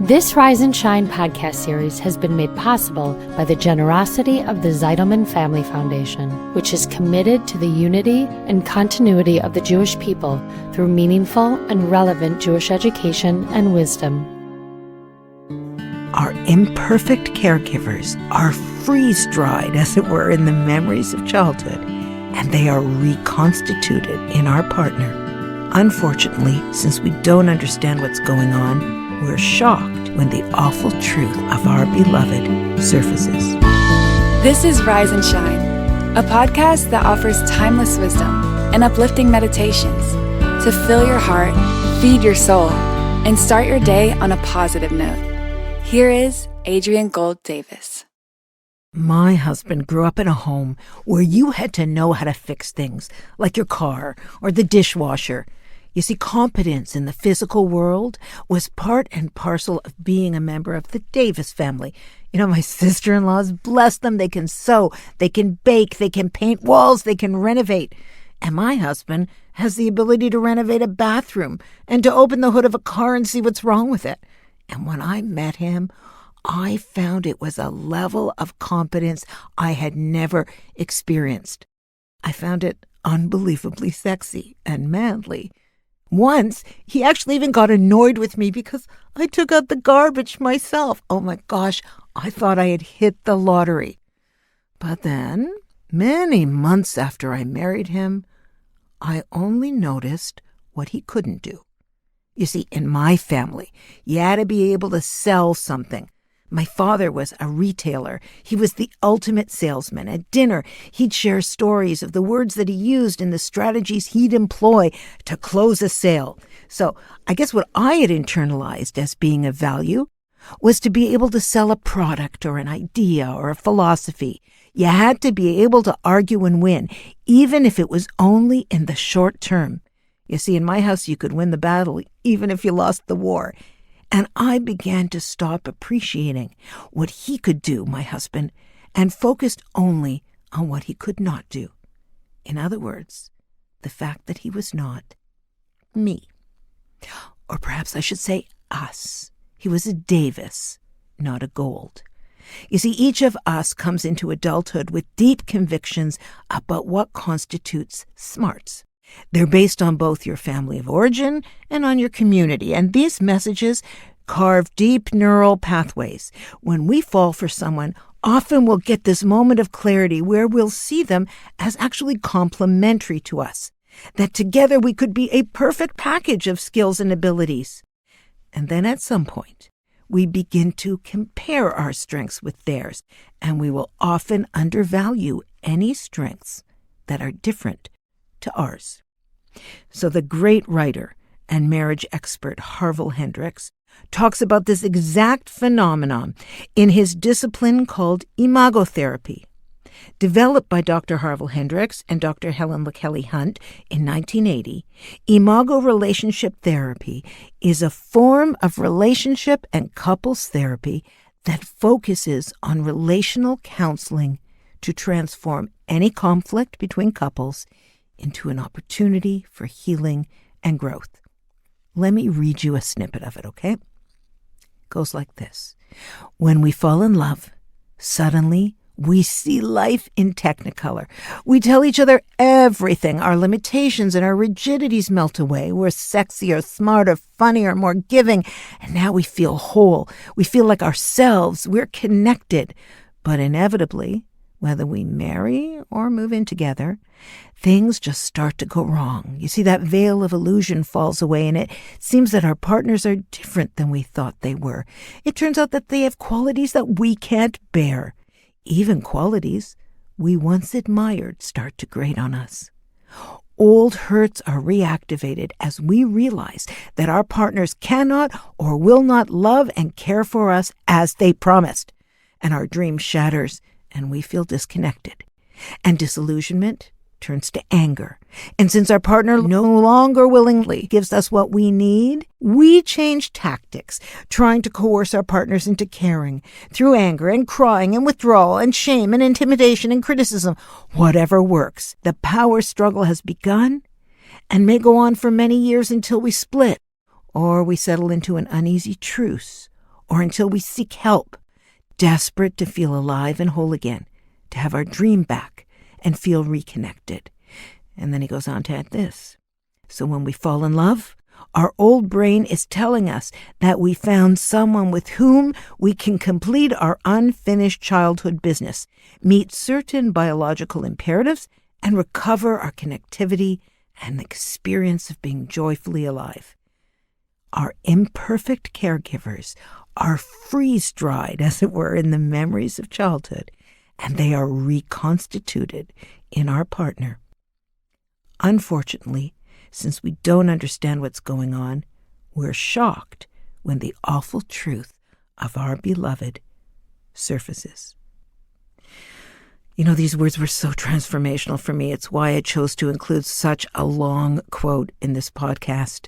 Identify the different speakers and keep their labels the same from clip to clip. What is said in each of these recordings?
Speaker 1: This Rise and Shine podcast series has been made possible by the generosity of the Zeidelman Family Foundation, which is committed to the unity and continuity of the Jewish people through meaningful and relevant Jewish education and wisdom.
Speaker 2: Our imperfect caregivers are freeze-dried, as it were, in the memories of childhood, and they are reconstituted in our partner. Unfortunately, since we don't understand what's going on, we're shocked when the awful truth of our beloved surfaces.
Speaker 3: This is Rise and Shine, a podcast that offers timeless wisdom and uplifting meditations to fill your heart, feed your soul, and start your day on a positive note. Here is Adrienne Gold Davis.
Speaker 2: My husband grew up in a home where you had to know how to fix things, like your car or the dishwasher. You see, competence in the physical world was part and parcel of being a member of the Davis family. You know, my sister-in-laws, bless them, they can sew, they can bake, they can paint walls, they can renovate. And my husband has the ability to renovate a bathroom and to open the hood of a car and see what's wrong with it. And when I met him, I found it was a level of competence I had never experienced. I found it unbelievably sexy and manly. Once, he actually even got annoyed with me because I took out the garbage myself. Oh my gosh, I thought I had hit the lottery. But then, many months after I married him, I only noticed what he couldn't do. You see, in my family, you had to be able to sell something. My father was a retailer. He was the ultimate salesman. At dinner, he'd share stories of the words that he used and the strategies he'd employ to close a sale. So I guess what I had internalized as being of value was to be able to sell a product or an idea or a philosophy. You had to be able to argue and win, even if it was only in the short term. You see, in my house, you could win the battle even if you lost the war. And I began to stop appreciating what he could do, my husband, and focused only on what he could not do. In other words, the fact that he was not me. Or perhaps I should say us. He was a Davis, not a Gold. You see, each of us comes into adulthood with deep convictions about what constitutes smarts. They're based on both your family of origin and on your community, and these messages carve deep neural pathways. When we fall for someone, often we'll get this moment of clarity where we'll see them as actually complementary to us, that together we could be a perfect package of skills and abilities. And then at some point, we begin to compare our strengths with theirs, and we will often undervalue any strengths that are different to ours. So the great writer and marriage expert Harville Hendrix talks about this exact phenomenon in his discipline called imagotherapy. Developed by Dr. Harville Hendrix and Dr. Helen LaKelly Hunt in 1980, imago relationship therapy is a form of relationship and couples therapy that focuses on relational counseling to transform any conflict between couples into an opportunity for healing and growth. Let me read you a snippet of it, okay? It goes like this. When we fall in love, suddenly we see life in technicolor. We tell each other everything. Our limitations and our rigidities melt away. We're sexier, smarter, funnier, more giving. And now we feel whole. We feel like ourselves. We're connected. But inevitably, whether we marry or move in together, things just start to go wrong. You see, that veil of illusion falls away, and it seems that our partners are different than we thought they were. It turns out that they have qualities that we can't bear. Even qualities we once admired start to grate on us. Old hurts are reactivated as we realize that our partners cannot or will not love and care for us as they promised. And our dream shatters, and we feel disconnected. And disillusionment turns to anger. And since our partner no longer willingly gives us what we need, we change tactics, trying to coerce our partners into caring through anger and crying and withdrawal and shame and intimidation and criticism. Whatever works. The power struggle has begun and may go on for many years until we split, or we settle into an uneasy truce, or until we seek help, desperate to feel alive and whole again, to have our dream back and feel reconnected. And then he goes on to add this. So when we fall in love, our old brain is telling us that we found someone with whom we can complete our unfinished childhood business, meet certain biological imperatives, and recover our connectivity and the experience of being joyfully alive. Our imperfect caregivers are freeze-dried, as it were, in the memories of childhood, and they are reconstituted in our partner. Unfortunately, since we don't understand what's going on, we're shocked when the awful truth of our beloved surfaces. You know, these words were so transformational for me. It's why I chose to include such a long quote in this podcast.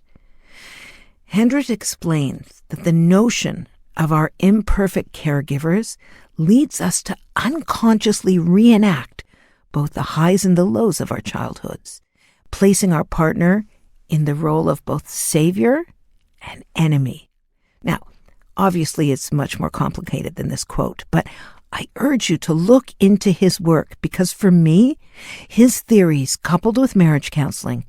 Speaker 2: Hendricks explains that the notion of our imperfect caregivers leads us to unconsciously reenact both the highs and the lows of our childhoods, placing our partner in the role of both savior and enemy. Now, obviously, it's much more complicated than this quote, but I urge you to look into his work because for me, his theories, coupled with marriage counseling,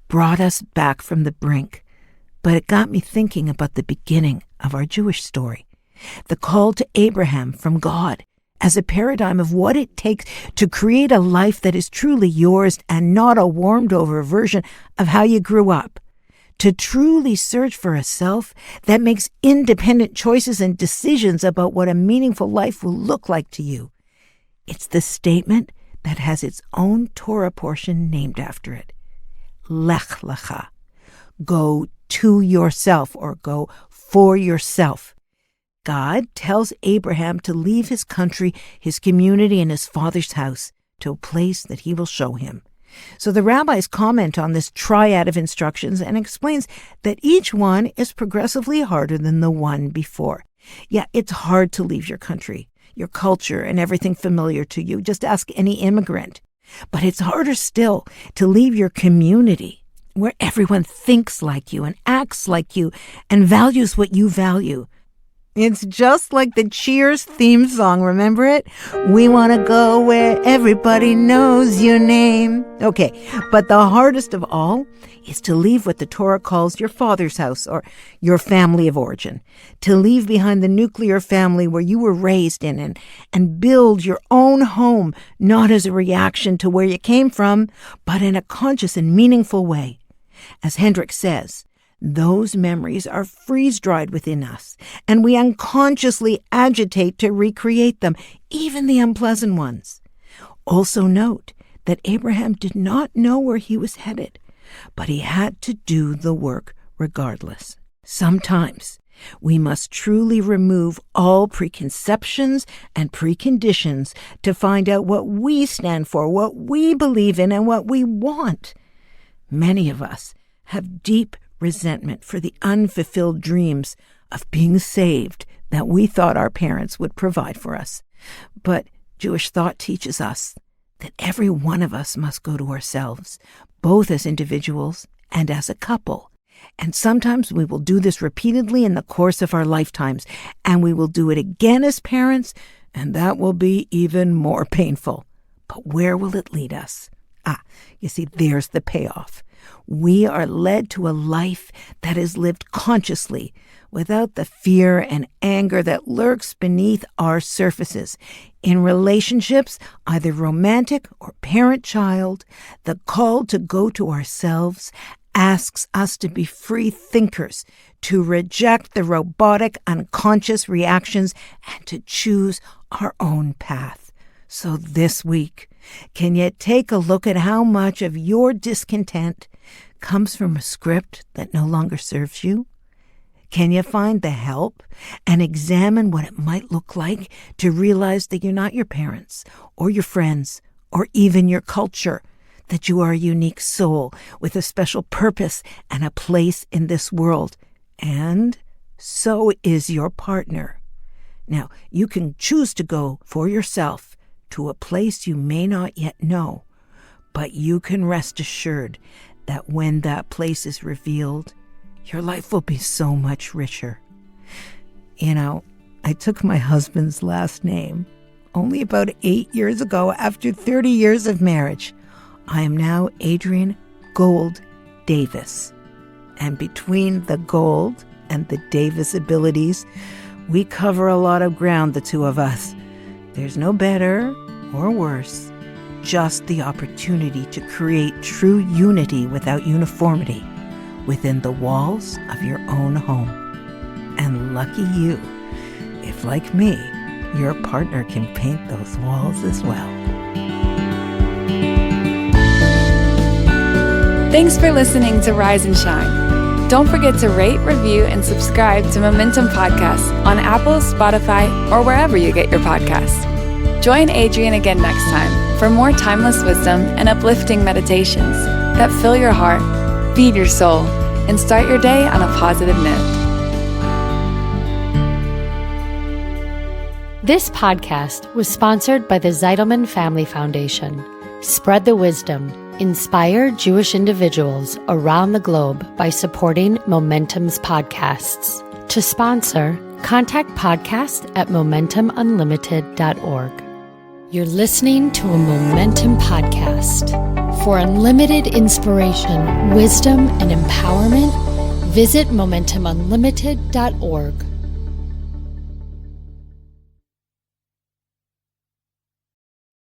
Speaker 2: brought us back from the brink. But it got me thinking about the beginning of our Jewish story, the call to Abraham from God as a paradigm of what it takes to create a life that is truly yours and not a warmed-over version of how you grew up, to truly search for a self that makes independent choices and decisions about what a meaningful life will look like to you. It's the statement that has its own Torah portion named after it. Lech lecha. Go to yourself or go for yourself. God tells Abraham to leave his country, his community, and his father's house to a place that he will show him. So the rabbis comment on this triad of instructions and explains that each one is progressively harder than the one before. Yeah, it's hard to leave your country, your culture, and everything familiar to you. Just ask any immigrant. But it's harder still to leave your community, where everyone thinks like you and acts like you and values what you value. It's just like the Cheers theme song, remember it? We want to go where everybody knows your name. Okay, but the hardest of all is to leave what the Torah calls your father's house or your family of origin, to leave behind the nuclear family where you were raised in and build your own home, not as a reaction to where you came from, but in a conscious and meaningful way. As Hendricks says, those memories are freeze-dried within us, and we unconsciously agitate to recreate them, even the unpleasant ones. Also note that Abraham did not know where he was headed, but he had to do the work regardless. Sometimes we must truly remove all preconceptions and preconditions to find out what we stand for, what we believe in, and what we want. Many of us have deep resentment for the unfulfilled dreams of being saved that we thought our parents would provide for us. But Jewish thought teaches us that every one of us must go to ourselves, both as individuals and as a couple. And sometimes we will do this repeatedly in the course of our lifetimes, and we will do it again as parents, and that will be even more painful. But where will it lead us? You see, there's the payoff. We are led to a life that is lived consciously, without the fear and anger that lurks beneath our surfaces. In relationships, either romantic or parent-child, the call to go to ourselves asks us to be free thinkers, to reject the robotic, unconscious reactions, and to choose our own path. So this week, can you take a look at how much of your discontent comes from a script that no longer serves you? Can you find the help and examine what it might look like to realize that you're not your parents or your friends or even your culture, that you are a unique soul with a special purpose and a place in this world? And so is your partner. Now, you can choose to go for yourself to a place you may not yet know, but you can rest assured that when that place is revealed, your life will be so much richer. You know, I took my husband's last name only about 8 years ago after 30 years of marriage. I am now Adrienne Gold Davis. And between the Gold and the Davis abilities, we cover a lot of ground, the two of us. There's no better or worse, just the opportunity to create true unity without uniformity within the walls of your own home. And lucky you, if like me, your partner can paint those walls as well.
Speaker 3: Thanks for listening to Rise and Shine. Don't forget to rate, review, and subscribe to Momentum Podcasts on Apple, Spotify, or wherever you get your podcasts. Join Adrienne again next time for more timeless wisdom and uplifting meditations that fill your heart, feed your soul, and start your day on a positive note.
Speaker 1: This podcast was sponsored by the Zeitelman Family Foundation. Spread the wisdom. Inspire Jewish individuals around the globe by supporting Momentum's podcasts. To sponsor, contact podcast@momentumunlimited.org. You're listening to a Momentum podcast. For unlimited inspiration, wisdom, and empowerment, visit momentumunlimited.org.